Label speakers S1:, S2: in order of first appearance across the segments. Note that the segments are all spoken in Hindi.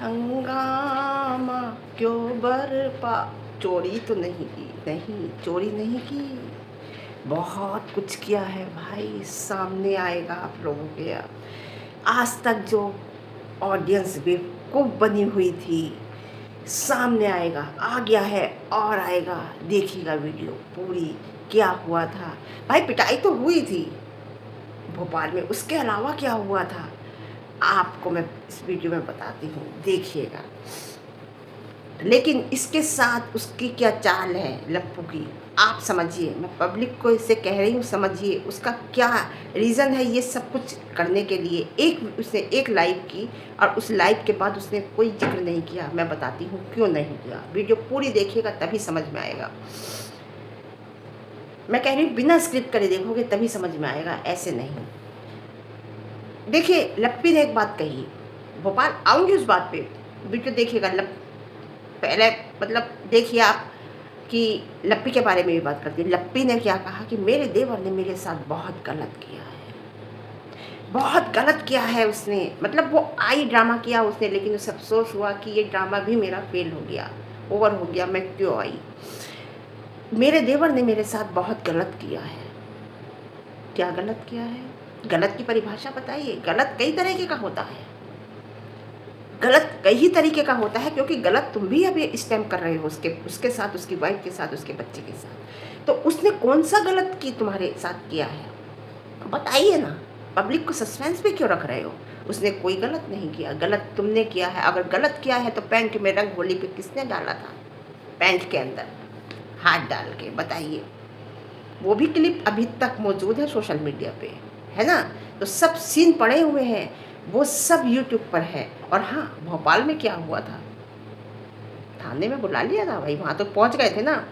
S1: हंगामा क्यों बरपा। चोरी तो नहीं की, नहीं चोरी नहीं की, बहुत कुछ किया है भाई, सामने आएगा आप लोगों के। आज तक जो ऑडियंस बेवकूफ़ बनी हुई थी, सामने आएगा, आ गया है और आएगा। देखिएगा वीडियो पूरी, क्या हुआ था भाई। पिटाई तो हुई थी भोपाल में, उसके अलावा क्या हुआ था आपको मैं इस वीडियो में बताती हूँ, देखिएगा। लेकिन इसके साथ उसकी क्या चाल है लप्पू की, आप समझिए। मैं पब्लिक को इससे कह रही हूँ, समझिए उसका क्या रीज़न है ये सब कुछ करने के लिए। उसने एक लाइव की और उस लाइव के बाद उसने कोई जिक्र नहीं किया। मैं बताती हूँ क्यों नहीं किया, वीडियो पूरी देखिएगा तभी समझ में आएगा। मैं कह रही हूँ बिना स्क्रिप्ट करे देखोगे तभी समझ में आएगा, ऐसे नहीं। देखिए लप्पी ने एक बात कही, भोपाल आऊँगी उस बात पे, वीडियो देखिएगा। पहले मतलब देखिए आप कि लप्पी के बारे में भी बात करती है। लप्पी ने क्या कहा कि मेरे देवर ने मेरे साथ बहुत गलत किया है, बहुत गलत किया है उसने। मतलब वो आई ड्रामा किया उसने, लेकिन उसे अफसोस हुआ कि ये ड्रामा भी मेरा फेल हो गया, ओवर हो गया, मैं क्यों आई। मेरे देवर ने मेरे साथ बहुत गलत किया है। क्या गलत किया है, गलत की परिभाषा बताइए। गलत कई तरीके का होता है, गलत कई तरीके का होता है, क्योंकि गलत तुम भी अभी इस टाइम कर रहे हो उसके साथ, उसकी वाइफ के साथ, उसके बच्चे के साथ। तो उसने कौन सा गलत की तुम्हारे साथ किया है, बताइए ना। पब्लिक को सस्पेंस पे क्यों रख रहे हो। उसने कोई गलत नहीं किया, गलत तुमने किया है। अगर गलत किया है तो पैंट में रंग होली पे किसने डाला था, पैंट के अंदर हाथ डाल के, बताइए। वो भी क्लिप अभी तक मौजूद है सोशल मीडिया पे, है ना। तो सब सीन पड़े हुए हैं, वो सब यूट्यूब पर है। और हाँ, भोपाल में क्या हुआ था, थाने में बुला लिया था भाई, वहाँ तो पहुँच गए थे ना।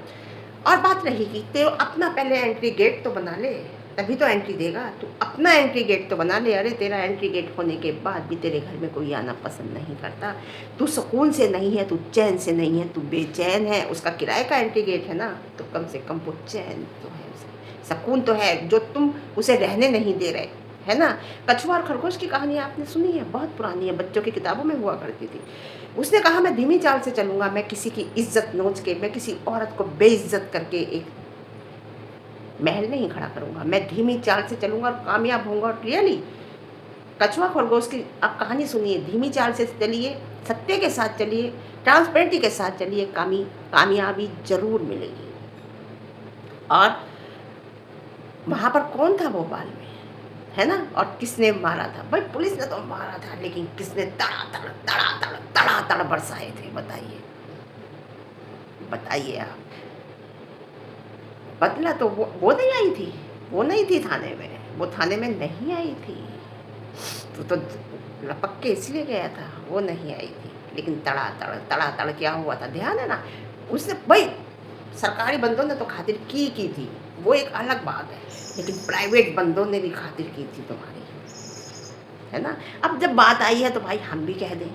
S1: और बात रही कि तेरे अपना पहले एंट्री गेट तो बना ले, तभी तो एंट्री देगा। तू अपना एंट्री गेट तो बना ले। अरे तेरा एंट्री गेट होने के बाद भी तेरे घर में कोई आना पसंद नहीं करता। तू सुकून से नहीं है, तू चैन से नहीं है, तू बेचैन है। उसका किराए का एंट्री गेट है ना, तो कम से कम वो चैन तो है, उसे सुकून तो है, जो तुम उसे रहने नहीं दे रहे, है ना। कछुआ और खरगोश की कहानी आपने सुनी है, बहुत पुरानी है, बच्चों की किताबों में हुआ करती थी। उसने कहा मैं धीमी चाल से चलूँगा, मैं किसी की इज्जत नोच के, मैं किसी औरत को बेइज्जत करके एक महल नहीं खड़ा करूँगा, मैं धीमी चाल से चलूँगा और कामयाब होऊंगा। और रियली कछुआ खरगोश की आप कहानी सुनिए, धीमी चाल से चलिए, सत्य के साथ चलिए, ट्रांसपेरेंटी के साथ चलिए, कामयाबी जरूर मिलेगी। और वहाँ पर कौन था भोपाल में, है ना। और किसने मारा था भाई, पुलिस ने तो मारा था, लेकिन किसने तड़ा बरसाए थे, बताइए, बताइए आप। बदला तो वो नहीं आई थी, वो नहीं थी थाने में, वो थाने में नहीं आई थी। तो लपक के इसलिए गया था, वो नहीं आई थी। लेकिन तड़ा तड़ क्या हुआ था, ध्यान है ना। उसने भाई सरकारी बंदों ने तो खातिर की थी, वो एक अलग बात है, लेकिन प्राइवेट बंदों ने भी खातिर की थी तुम्हारी, है ना। अब जब बात आई है तो भाई हम भी कह दें,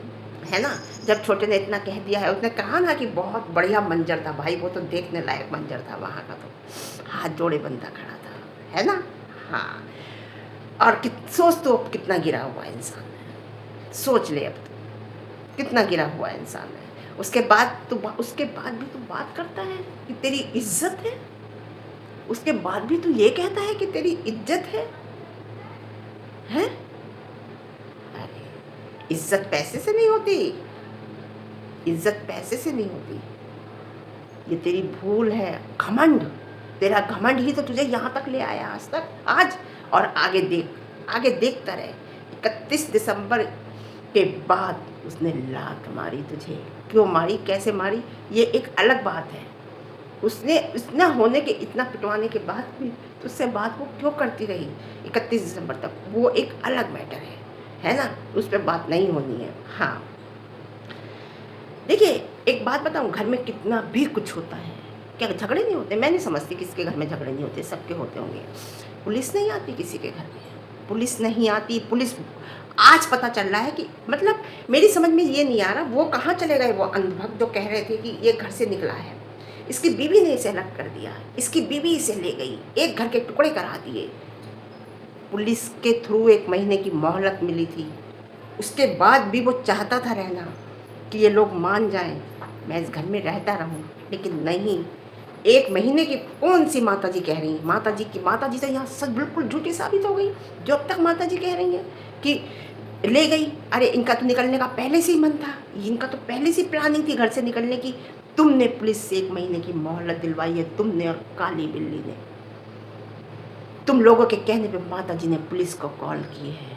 S1: है ना। जब छोटे ने इतना कह दिया है, उसने कहा ना कि बहुत बढ़िया मंजर था भाई, वो तो देखने लायक मंजर था वहाँ का, तो हाथ जोड़े बंदा खड़ा था, है ना। हाँ, और सोच तो अब कितना गिरा हुआ इंसान है, सोच ले अब तो कितना गिरा हुआ इंसान है। उसके बाद भी तू बात करता है कि तेरी इज्जत है, उसके बाद भी तू ये कहता है कि तेरी इज्जत है, हैं? अरे इज्जत पैसे से नहीं होती, इज्जत पैसे से नहीं होती। ये तेरी भूल है, घमंड। तेरा घमंड ही तो तुझे यहाँ तक ले आया आज तक, आज। और आगे देख, आगे देखता रहे। 31 दिसंबर के बाद उसने लात मारी तुझे, क्यों मारी, कैसे मारी, ये एक अलग बात है। उसने इतना होने के, इतना पिटवाने के बाद भी तुझसे बात वो क्यों करती रही 31 दिसंबर तक, वो एक अलग मैटर है ना। उस पर बात नहीं होनी है। हाँ देखिए, एक बात बताऊं, घर में कितना भी कुछ होता है, क्या झगड़े नहीं होते। मैं नहीं समझती किसके घर में झगड़े नहीं होते, सबके होते होंगे। पुलिस नहीं आती किसी के घर में, पुलिस नहीं आती। पुलिस आज पता चल रहा है कि, मतलब मेरी समझ में ये नहीं आ रहा वो कहाँ चले गए, वो अंधभक्त जो कह रहे थे कि ये घर से निकला है। इसकी बीवी ने इसे अलग कर दिया, इसकी बीवी इसे ले गई, एक घर के टुकड़े करा दिए। पुलिस के थ्रू 1 महीने की मोहलत मिली थी, उसके बाद भी वो चाहता था रहना, कि ये लोग मान जाएं, मैं इस घर में रहता रहूं, लेकिन नहीं। 1 महीने की कौन सी माताजी कह रही हैं, माताजी से यहाँ सच बिल्कुल झूठी साबित हो गई। जो अब तक माताजी कह रही हैं कि ले गई, अरे इनका तो निकलने का पहले से ही मन था, इनका तो पहले से प्लानिंग थी घर से निकलने की। तुमने पुलिस से 1 महीने की मोहलत दिलवाई है, तुमने और काली बिल्ली ने। तुम लोगों के कहने पे माताजी ने पुलिस को कॉल की है,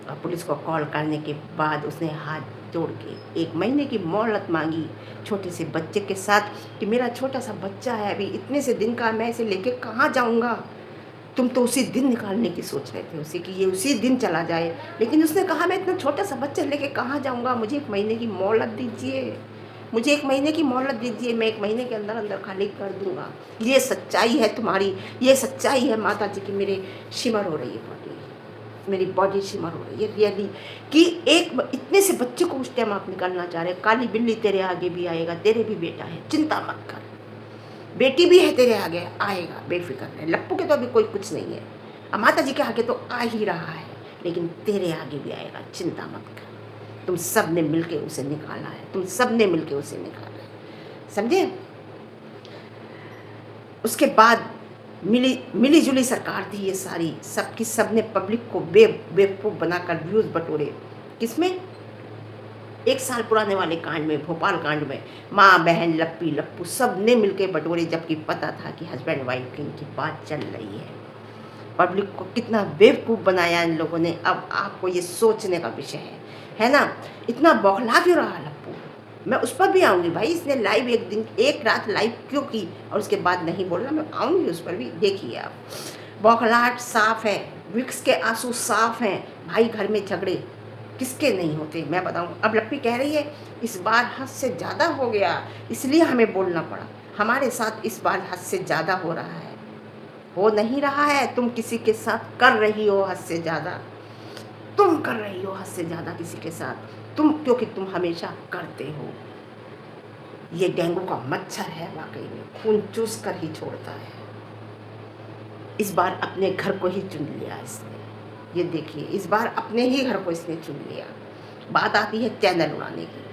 S1: और पुलिस को कॉल करने के बाद उसने हाथ जोड़ के 1 महीने की मोहलत मांगी छोटे से बच्चे के साथ कि मेरा छोटा सा बच्चा है, अभी इतने से दिन का, मैं इसे लेके कहाँ जाऊँगा। तुम तो उसी दिन निकालने की सोच रहे थे उसे, कि ये उसी दिन चला जाए, लेकिन उसने कहा मैं इतना छोटा सा बच्चा लेके कहाँ जाऊँगा, मुझे 1 महीने की मोहलत दीजिए, मुझे 1 महीने की मोहलत दीजिए, मैं 1 महीने के अंदर अंदर खाली कर दूँगा। ये सच्चाई है तुम्हारी, ये सच्चाई है माताजी की। मेरे शिमर हो रही है बॉडी, मेरी बॉडी शिमर हो रही है रियली, कि इतने से बच्चे को उस टाइम आप निकालना चाह रहे हैं। काली बिल्ली तेरे आगे भी आएगा, तेरे भी बेटा है, चिंता मत कर, बेटी भी है तेरे आगे, आएगा, बेफिक्र है। लप्पू के तो अभी कोई कुछ नहीं है, अब माता जी के आगे तो आ ही रहा है, लेकिन तेरे आगे भी आएगा, चिंता मत कर। तुम सब ने मिलके उसे निकाला है, तुम सब ने मिलके उसे निकाला है, समझे। उसके बाद मिली जुली सरकार थी ये सारी, सबकी सब ने पब्लिक को बेवकूफ़ बनाकर व्यूज़ बटोरे। किसमें? 1 साल पुराने वाले कांड में, भोपाल कांड में, माँ बहन लप्पी लप्पू सब ने मिलके बटोरे, जबकि पता था कि हस्बैंड वाइफ की इनकी बात चल रही है। पब्लिक को कितना बेवकूफ़ बनाया इन लोगों ने, अब आपको ये सोचने का विषय है ना। इतना बौखला क्यों रहा लप्पू, मैं उस पर भी आऊँगी भाई। इसने लाइव एक रात लाइव क्यों की और उसके बाद नहीं बोल रहा, मैं आऊँगी उस पर भी। देखिए आप, बौखलाहट साफ है, विक्स के आंसू साफ हैं भाई। घर में झगड़े किसके नहीं होते, मैं बताऊँ। अब लप्पी कह रही है इस बार हद से ज़्यादा हो गया, इसलिए हमें बोलना पड़ा, हमारे साथ इस बार हद से ज़्यादा हो रहा है। हो नहीं रहा है, तुम किसी के साथ कर रही हो हद से ज़्यादा, तुम कर रही हो हद से ज़्यादा किसी के साथ, क्योंकि तुम हमेशा करते हो। ये डेंगू का मच्छर है वाकई में, खून चूस कर ही छोड़ता है। इस बार अपने घर को ही चुन लिया इसने, ये देखिए, इस बार अपने ही घर को इसने चुन लिया। बात आती है चैनल उड़ाने की,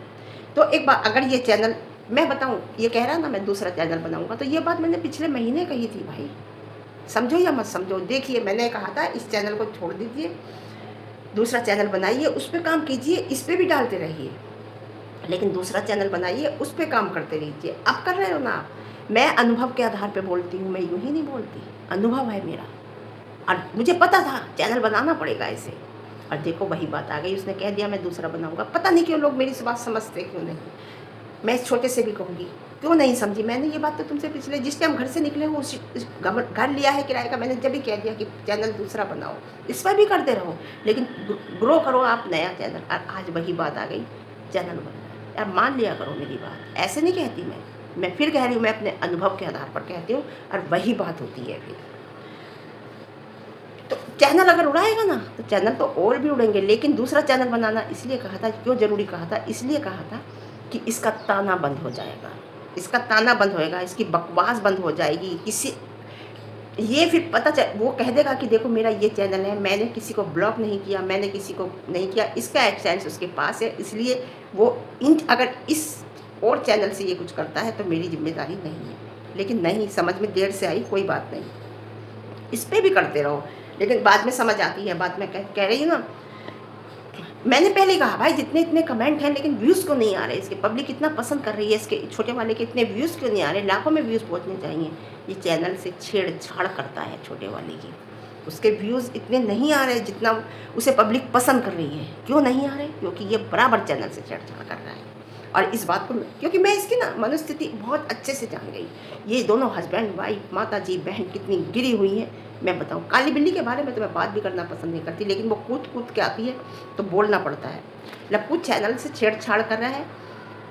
S1: तो एक बार अगर ये चैनल, मैं बताऊं, ये कह रहा ना मैं दूसरा चैनल बनाऊंगा, तो ये बात मैंने पिछले महीने कही थी भाई, समझो या मत समझो। देखिए मैंने कहा था इस चैनल को छोड़ दीजिए, दूसरा चैनल बनाइए, उस पर काम कीजिए, इस पर भी डालते रहिए, लेकिन दूसरा चैनल बनाइए, उस पर काम करते रहिए। अब कर रहे हो ना आप, मैं अनुभव के आधार पे बोलती हूँ, मैं यूँ ही नहीं बोलती, अनुभव है मेरा, और मुझे पता था चैनल बनाना पड़ेगा ऐसे, और देखो वही बात आ गई, उसने कह दिया मैं दूसरा बनाऊंगा। पता नहीं क्यों लोग मेरी बात समझते क्यों नहीं। मैं इस छोटे से भी कहूँगी, क्यों नहीं समझी। मैंने ये बात तो तुमसे पिछले जिस टाइम घर से निकले हो, उस घर लिया है किराए का, मैंने जब भी कह दिया कि चैनल दूसरा बनाओ, इस पर भी करते रहो, लेकिन ग्रो करो आप नया चैनल। और आज वही बात आ गई, चैनल बन रहा है। यार मान लिया करो मेरी बात, ऐसे नहीं कहती मैं फिर कह रही हूँ, मैं अपने अनुभव के आधार पर कहती हूँ, और वही बात होती है फिर। तो चैनल अगर उड़ाएगा ना, तो चैनल तो और भी उड़ेंगे, लेकिन दूसरा चैनल बनाना इसलिए कहा था, क्यों ज़रूरी कहा था, इसलिए कहा था कि इसका ताना बंद हो जाएगा, इसका ताना बंद होएगा, इसकी बकवास बंद हो जाएगी। ये फिर पता चल, वो कह देगा कि देखो मेरा ये चैनल है, मैंने किसी को ब्लॉक नहीं किया, मैंने किसी को नहीं किया, इसका एक्सेंस उसके पास है, इसलिए वो अगर इस और चैनल से ये कुछ करता है तो मेरी जिम्मेदारी नहीं है। लेकिन नहीं, समझ में देर से आई, कोई बात नहीं, इस पर भी करते रहो, लेकिन बाद में समझ आती है बात। मैं कह रही हूँ ना, मैंने पहले कहा भाई जितने इतने कमेंट हैं, लेकिन व्यूज़ क्यों नहीं आ रहे इसके, पब्लिक इतना पसंद कर रही है इसके, छोटे वाले के इतने व्यूज़ क्यों नहीं आ रहे, लाखों में व्यूज़ पहुंचने चाहिए। ये चैनल से छेड़छाड़ करता है छोटे वाले की, उसके व्यूज़ इतने नहीं आ रहे जितना उसे पब्लिक पसंद कर रही है। क्यों नहीं आ रहे? क्योंकि ये बराबर चैनल से छेड़छाड़ कर रहा है। और इस बात को, क्योंकि मैं इसकी ना मनोस्थिति बहुत अच्छे से जान गई, ये दोनों हस्बैंड वाइफ, माता जी बहन कितनी गिरी हुई हैं। मैं बताऊं, काली बिल्ली के बारे में तो मैं बात भी करना पसंद नहीं करती, लेकिन वो कूद के आती है तो बोलना पड़ता है। लप्पू चैनल से छेड़छाड़ कर रहा है,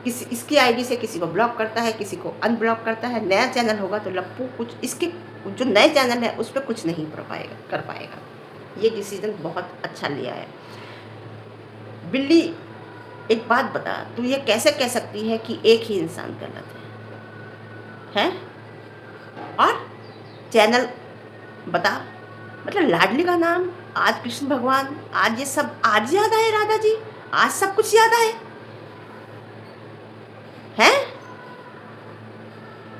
S1: इसकी आईडी से किसी को ब्लॉक करता है, किसी को अनब्लॉक करता है। नया चैनल होगा तो लप्पू कुछ इसके जो नए चैनल है उस पर कुछ नहीं कर पाएगा। ये डिसीजन बहुत अच्छा लिया है। बिल्ली, एक बात बता, तू ये कैसे कह सकती है कि एक ही इंसान गलत है? और चैनल बता, मतलब लाडली का नाम, आज कृष्ण भगवान, आज ये सब आज याद आए, राधा जी आज सब कुछ याद आए। हैं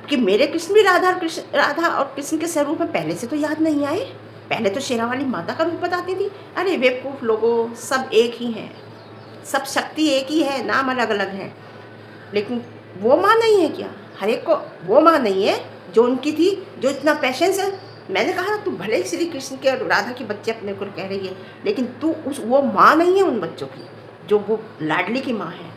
S1: कि मेरे कृष्ण भी राधा और कृष्ण के स्वरूप में पहले से तो याद नहीं आए? पहले तो शेरावाली माता का रूप बताती थी। अरे बेवकूफ़ लोगों, सब एक ही हैं, सब शक्ति एक ही है, नाम अलग अलग हैं। लेकिन वो माँ नहीं है क्या? हर एक को वो माँ नहीं है जो उनकी थी, जो इतना पेशेंस है। मैंने कहा ना, तू भले ही श्री कृष्ण के और राधा के बच्चे अपने को कह रही है, लेकिन तू उस वो माँ नहीं है उन बच्चों की, जो वो लाडली की माँ है।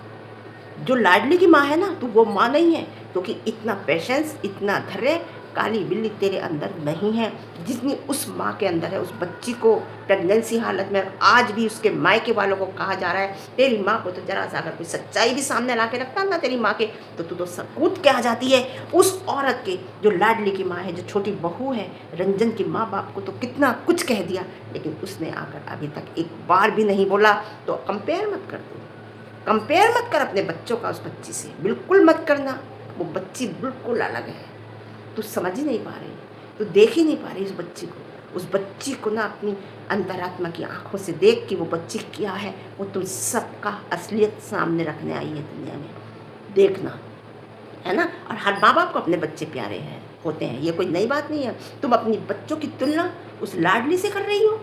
S1: जो लाडली की माँ है ना, तो वो माँ नहीं है, क्योंकि इतना पेशेंस, इतना धैर्य काली बिल्ली तेरे अंदर नहीं है जितनी उस माँ के अंदर है। उस बच्ची को प्रेगनेंसी हालत में आज भी उसके मायके वालों को कहा जा रहा है, तेरी माँ को तो जरा सा अगर कोई सच्चाई भी सामने ला के रखता ना तेरी माँ के, तो तू तो कूद के आ जाती है उस औरत के जो लाडली की माँ है, जो छोटी बहू है। रंजन की माँ बाप को तो कितना कुछ कह दिया, लेकिन उसने आकर अभी तक एक बार भी नहीं बोला। तो कंपेयर मत कर दो, कंपेयर मत कर अपने बच्चों का उस बच्ची से, बिल्कुल मत करना। वो बच्ची बिल्कुल अलग है, तू समझ ही नहीं पा रही, तू देख ही नहीं पा रही उस बच्ची को। उस बच्ची को ना अपनी अंतरात्मा की आंखों से देख कि वो बच्ची क्या है, वो तुम सबका असलियत सामने रखने आई है दुनिया में, देखना, है ना। और हर माँ बाप को अपने बच्चे प्यारे हैं होते हैं, ये कोई नई बात नहीं है। तुम अपनी बच्चों की तुलना उस लाडली से कर रही हो।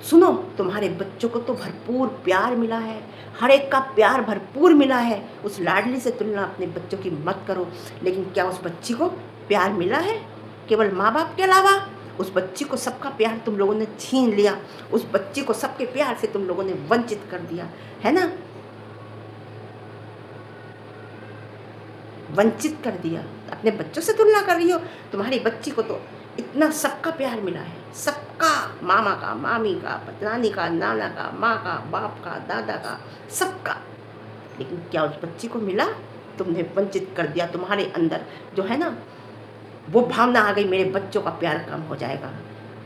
S1: सुनो, तुम्हारे बच्चों को तो भरपूर प्यार मिला है, हर एक का प्यार भरपूर मिला है। उस लाडली से तुलना अपने बच्चों की मत करो। लेकिन क्या उस बच्ची को प्यार मिला है केवल माँ बाप के अलावा? उस बच्ची को सबका प्यार तुम लोगों ने छीन लिया, उस बच्ची को सबके प्यार से तुम लोगों ने वंचित कर दिया, है ना, वंचित कर दिया। अपने बच्चों से तुलना कर रही हो। तुम्हारी बच्ची को तो इतना सबका प्यार मिला है, सबका, मामा का, मामी का, नानी का, नाना का, माँ का, बाप का, दादा का, सबका। लेकिन क्या उस बच्ची को मिला? तुमने वंचित कर दिया। तुम्हारे अंदर जो है ना, वो भावना आ गई, मेरे बच्चों का प्यार कम हो जाएगा।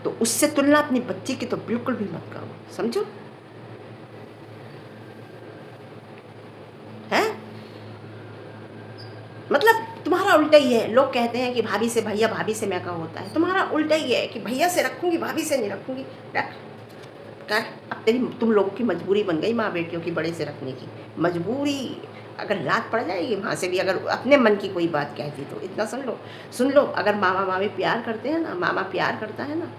S1: तो उससे तुलना अपनी बच्ची की तो बिल्कुल भी मत करो, समझो, है। मतलब तुम्हारा उल्टा ही है। लोग कहते हैं कि भाभी से भैया, भाभी से मैं का होता है। तुम्हारा उल्टा ही है कि भैया से रखूंगी, भाभी से नहीं रखूंगी। रख कर, अब तेरी तुम लोगों की मजबूरी बन गई माँ बेटियों की बड़े से रखने की मजबूरी। अगर लात पड़ जाएगी वहाँ से भी, अगर अपने मन की कोई बात कहती तो इतना सुन लो। अगर मामा मामी प्यार करते हैं ना, मामा प्यार करता है ना,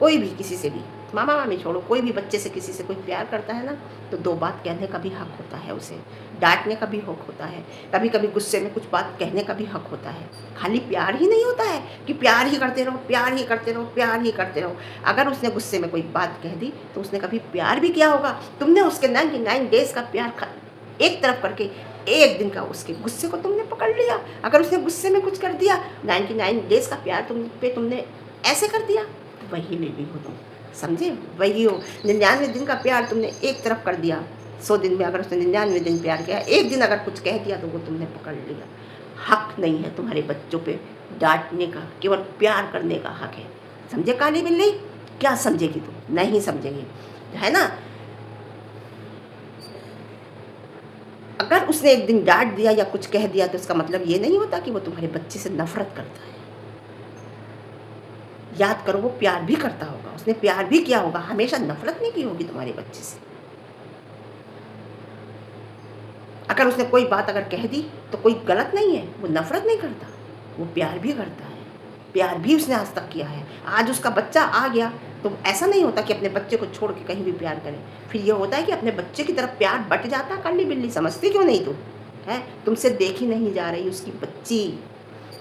S1: कोई भी किसी से भी, मामा मामी छोड़ो, कोई भी बच्चे से किसी से कोई प्यार करता है ना, तो दो बात कहने का भी हक होता है उसे, डांटने का भी हक होता है, कभी कभी गुस्से में कुछ बात कहने का भी हक होता है। खाली प्यार ही नहीं होता है कि प्यार ही करते रहो, प्यार ही करते रहो, प्यार ही करते रहो। अगर उसने गुस्से में कोई बात कह दी तो उसने कभी प्यार भी किया होगा? तुमने उसके 99 डेज का प्यार एक तरफ करके एक दिन का उसके गुस्से को तुमने पकड़ लिया। अगर उसने गुस्से में कुछ कर दिया, 99 डेज का प्यार तुमने ऐसे कर दिया, वही ले ली हो तुम, समझे, वही हो। 99 दिन का प्यार तुमने एक तरफ कर दिया। 100 दिन में अगर उसने 99 दिन प्यार किया, एक दिन अगर कुछ कह दिया तो वो तुमने पकड़ लिया। हक नहीं है तुम्हारे बच्चों पे डांटने का, केवल प्यार करने का हक है, समझे काली बिल्ली? क्या समझेगी तुम? नहीं समझेगी, है ना। अगर उसने एक दिन डांट दिया या कुछ कह दिया तो इसका मतलब ये नहीं होता कि वो तुम्हारे बच्चे से नफरत करता है। याद करो, वो प्यार भी करता होगा, उसने प्यार भी किया होगा, हमेशा नफरत नहीं की होगी तुम्हारे बच्चे से। अगर उसने कोई बात अगर कह दी तो कोई गलत नहीं है, वो नफरत नहीं करता, वो प्यार भी करता है। प्यार भी उसने आज तक किया है। आज उसका बच्चा आ गया तो ऐसा नहीं होता कि अपने बच्चे को छोड़ के कहीं भी प्यार करे। फिर ये होता है कि अपने बच्चे की तरफ प्यार बट जाता। काली बिल्ली, समझती क्यों नहीं तुम? है, तुमसे देखी नहीं जा रही उसकी बच्ची।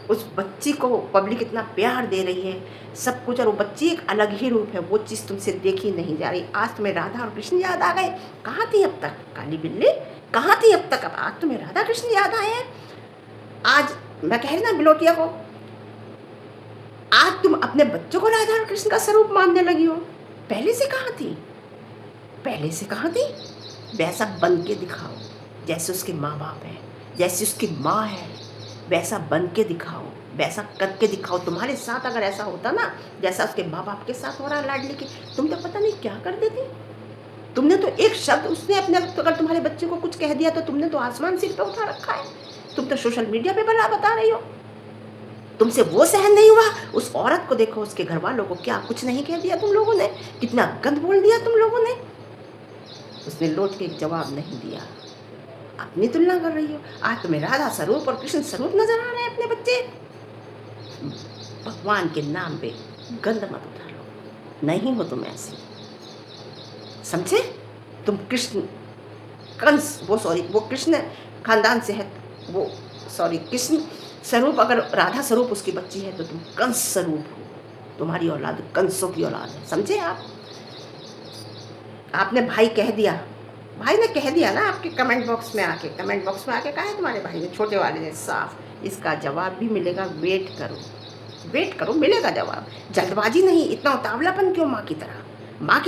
S1: उस बच्ची को पब्लिक इतना प्यार दे रही है, सब कुछ, और वो बच्ची एक अलग ही रूप है, वो चीज़ तुमसे देखी नहीं जा रही। आज तुम्हें राधा और कृष्ण याद आ गए? कहाँ थी अब तक काली बिल्ली, कहाँ थी अब तक? अब आज तुम्हें राधा कृष्ण याद आए हैं। आज मैं कह रही ना बिलोटिया को, आज तुम अपने बच्चों को राधा और कृष्ण का स्वरूप मानने लगी हो। पहले से कहाँ थी? पहले से कहाँ थी? वैसा बन के दिखाओ जैसे उसके माँ बाप हैं, जैसे उसकी माँ है, वैसा बन के दिखाओ, वैसा करके दिखाओ। तुम्हारे साथ अगर ऐसा होता ना जैसा उसके माँ बाप के साथ हो रहा है लाडली के, तुम तो पता नहीं क्या कर देती। तुमने तो एक शब्द, उसने अपने अगर तुम्हारे बच्चे को कुछ कह दिया तो तुमने तो आसमान सिर पे उठा रखा है। तुम तो सोशल मीडिया पे भला बता रही हो, तुमसे वो सहन नहीं हुआ। उस औरत को देखो, उसके घर वालों को क्या कुछ नहीं कह दिया तुम लोगों ने, कितना गंद बोल दिया तुम लोगों ने। उसने लौट के एक जवाब नहीं दिया, अपनी तुलना कर रही हो। आज तुम्हें राधा स्वरूप और कृष्ण स्वरूप नज़र आ रहे हैं अपने बच्चे। भगवान के नाम पे गंद मत उठा लो, नहीं हो तुम ऐसी, समझे? तुम कृष्ण कंस वो कृष्ण खानदान से है, वो कृष्ण स्वरूप, अगर राधा स्वरूप उसकी बच्ची है तो तुम कंस स्वरूप हो, तुम्हारी औलाद कंसों की औलाद है, समझे आप? आपने भाई कह दिया, भाई ने कह दिया ना आपके कमेंट बॉक्स में आके कहा है तुम्हारे भाई ने, छोटे वाले ने साफ, इसका जवाब भी मिलेगा, वेट करो मिलेगा जवाब। जल्दबाजी नहीं, इतना उतावलापन क्यों माँ की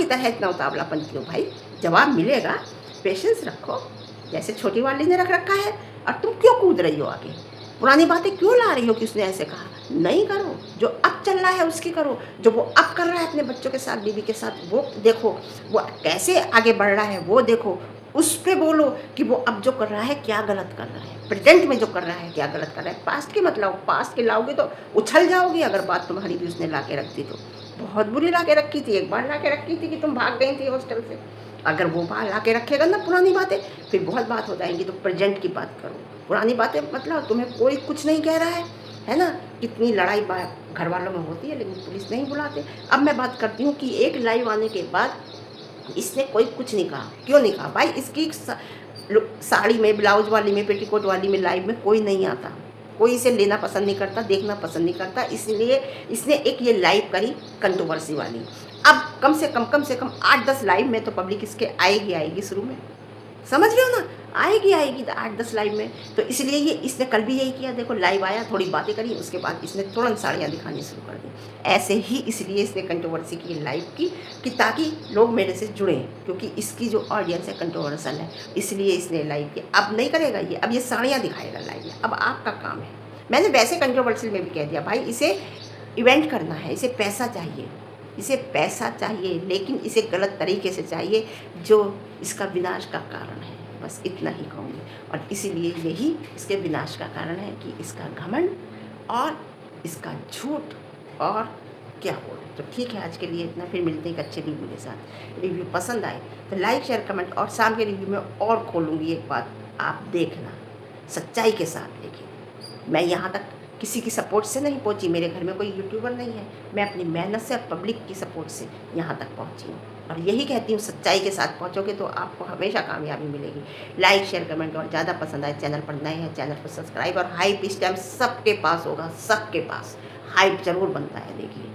S1: तरह इतना उतावलापन क्यों भाई? जवाब मिलेगा, पेशेंस रखो, जैसे छोटी वाली ने रख रखा है। और तुम क्यों कूद रही हो आगे? पुरानी बातें क्यों ला रही हो कि उसने ऐसे कहा? नहीं करो, जो अब चल रहा है उसकी करो, जो वो अब कर रहा है अपने बच्चों के साथ, बीवी के साथ, वो देखो, वो कैसे आगे बढ़ रहा है वो देखो, उस पे बोलो कि वो अब जो कर रहा है क्या गलत कर रहा है, प्रेजेंट में जो कर रहा है क्या गलत कर रहा है। पास्ट के मत लाओ, पास्ट के लाओगे तो उछल जाओगी। अगर बात तुम्हारी भी उसने ला के रख दी तो बहुत बुरी ला के रखी थी, एक बार ला के रखी थी कि तुम भाग गई थी हॉस्टल से। अगर वो बात ला के रखेगा ना पुरानी बातें, फिर बहुत बात हो जाएंगी। तो प्रेजेंट की बात करो, पुरानी बातें मतलब तुम्हें कोई कुछ नहीं कह रहा है ना? कितनी लड़ाई घर वालों में होती है, लेकिन पुलिस नहीं बुलाते। अब मैं बात करती हूँ कि एक लाइव आने के बाद इसने कोई कुछ नहीं कहा। क्यों नहीं कहा भाई? इसकी साड़ी में, ब्लाउज वाली में, पेटीकोट वाली में लाइव में कोई नहीं आता, कोई इसे लेना पसंद नहीं करता, देखना पसंद नहीं करता, इसलिए इसने एक ये लाइव करी कंट्रोवर्सी वाली। अब कम से कम 8-10 लाइव में तो पब्लिक इसके आएगी शुरू में, समझ रहे हो ना? आएगी 8-10 लाइव में। तो इसलिए ये इसने कल भी यही किया, देखो लाइव आया, थोड़ी बातें करी, उसके बाद इसने तुरंत साड़ियाँ दिखानी शुरू कर दी। ऐसे ही इसलिए इसने कंट्रोवर्सी की लाइव की कि ताकि लोग मेरे से जुड़ें, क्योंकि इसकी जो ऑडियंस है कंट्रोवर्सल है, इसलिए इसने लाइव की। अब नहीं करेगा ये, अब ये साड़ियाँ दिखाएगा लाइव में। अब आपका काम है, मैंने वैसे कंट्रोवर्सल में भी कह दिया भाई, इसे इवेंट करना है, इसे पैसा चाहिए, लेकिन इसे गलत तरीके से चाहिए, जो इसका विनाश का कारण है। बस इतना ही कहूँगी। और इसीलिए यही इसके विनाश का कारण है कि इसका घमंड और इसका झूठ, और क्या बोलूं। तो ठीक है, आज के लिए इतना, फिर मिलते हैं एक अच्छे रिव्यू के साथ। रिव्यू पसंद आए तो लाइक शेयर कमेंट, और शाम के रिव्यू में और खोलूँगी एक बात, आप देखना सच्चाई के साथ। लेकिन मैं यहाँ तक किसी की सपोर्ट से नहीं पहुंची, मेरे घर में कोई यूट्यूबर नहीं है, मैं अपनी मेहनत से और पब्लिक की सपोर्ट से यहाँ तक पहुंची हूँ। और यही कहती हूँ, सच्चाई के साथ पहुँचोगे तो आपको हमेशा कामयाबी मिलेगी। लाइक शेयर कमेंट, और ज़्यादा पसंद आए चैनल पर नए हैं चैनल पर सब्सक्राइब। और हाइप इस टाइम सबके पास होगा, सबके पास हाइप ज़रूर बनता है, देखिए।